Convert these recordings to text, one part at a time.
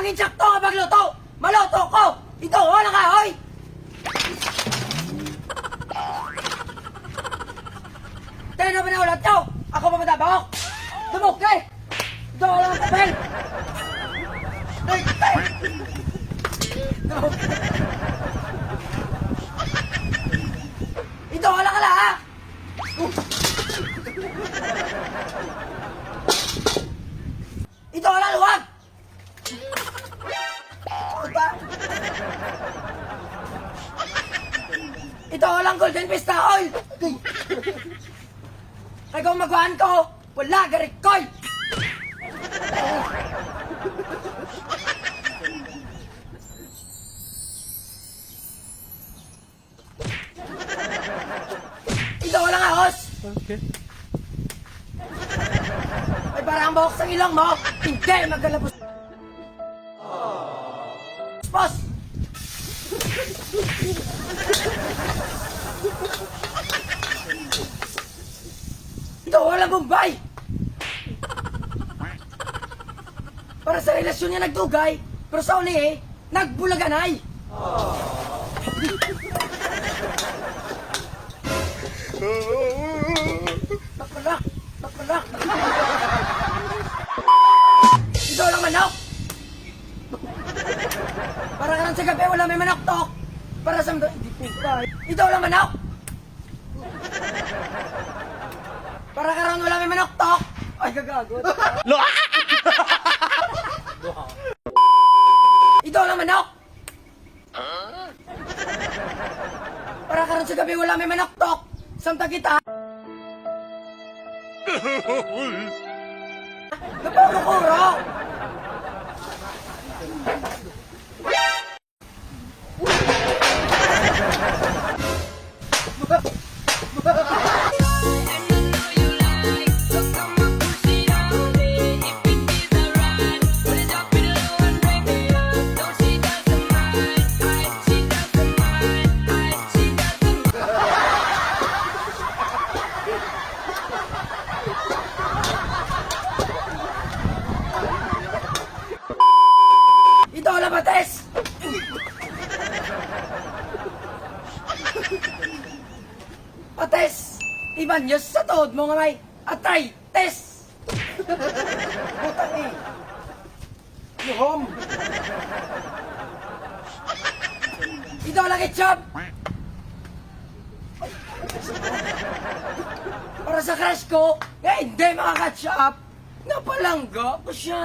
Hangin sakto nga magluto! Maluto ko! Ito, wala ka, hoy! Tayo na ba na ulat nyo? Ako pa matabak? Dumok ka eh! Ito, wala ka papel! Dumok! Ito, wala ka lang, ha? Ito, wala luwag! Ito walang golden pista oil! Ay kung magawan ko, wala garik koy! Ito walang ahos! Okay. Ay parang buhok sa ilong mo, hindi magkalabos! Boss! Ito, walang bombay! Para sa relasyon niya nagdugay, pero sa uli eh, nagbulaganay! Bakbalak! Bakbalak! Ito lang manok! Para ka lang sa gabi, wala may manok to! Para sa mga... Hindi po ba? Ito lang manok! Para ka lang wala may manok to! Ay, gagagot! Ito lang manok! Para ka lang sa gabi, wala may manok to! Samta kita! Napakukuro! Ito wala bates! Pates! Iban nyo sa tood mo nga may atay! Tes! Butang eh! Yuhom! Ito wala ketchup! Para sa crush ko, eh hindi makakatchup! Napalangga ko siya!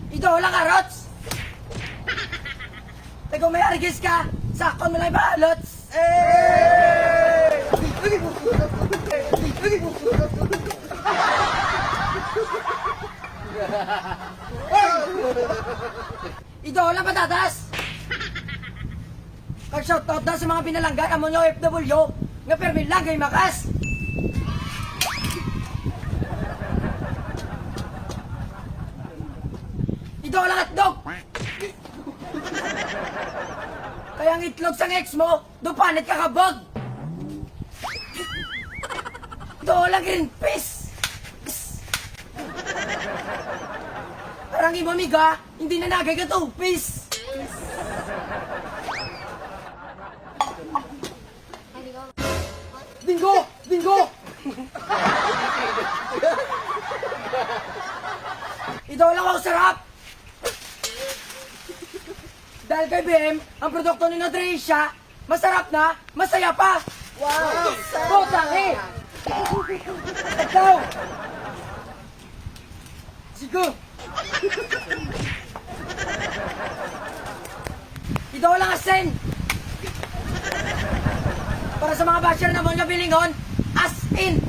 Ito wala karots! Kung may argis ka, sakon mo lang yung balots! Ito wala patatas! Kag-shoutout na sa mga pinalanggan amon nyo FW nga permi lang kay makas! Ito lang hotdog! Kaya ang itlog sa ex mo, dupanit kakabog! Ito lang green peas! Parang imamiga, hindi na nagay ka 2-piece! Bingo! Bingo! Ito lang ako sarap! Dahil kay BM, ang produkto ni Nadreisha, masarap na, masaya pa! Wow! Botang eh! Ikaw! Sige! Ito lang asin! Para sa mga basher na mga bilingon, as in!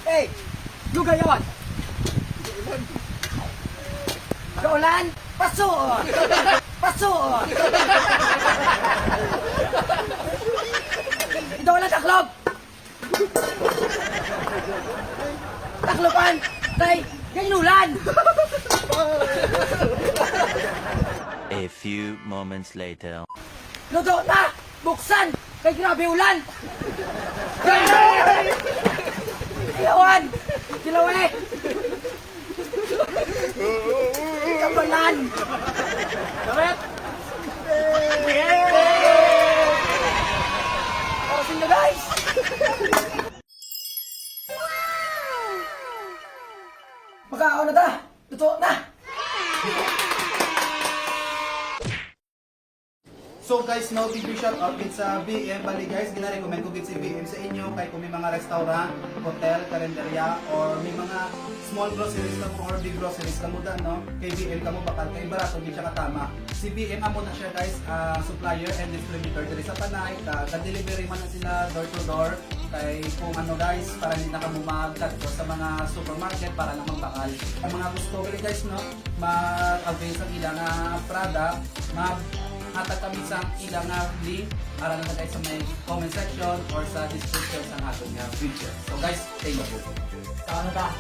Hey! Lugayon! Kaulan, pasuon! Pasuon! Ito wala taklob! Takloban! Tay, ganulan! A few moments later. Luto na! Buksan! Kay grabe ulan! Dilawan! Dilawe! Kabalan! Damit! Parasin nyo guys! Magkakaon na ta! Luto na! So guys, no big shout out din sa BM. Bali guys, gina-recommend ko din si BM sa inyo kay kung may mga restaurant, hotel, kalendarya, or may mga small groceries ka mo or big groceries ka mo da, no? Kay BM ka mo bakal kay barato din siya katama. Si BM amo na siya guys, supplier and distributor diri sa Panay. Ka-delivery man na sila door to door. Kay kung ano guys, para hindi na ka mo magkadto sa mga supermarket para na magbakal. Ang mga gusto guys, no? Mag-avail sa ilang product, hatag kami sa ilang link para na guys sa may comment section or sa description sa ating video. So guys, thank you. Kaon na ta!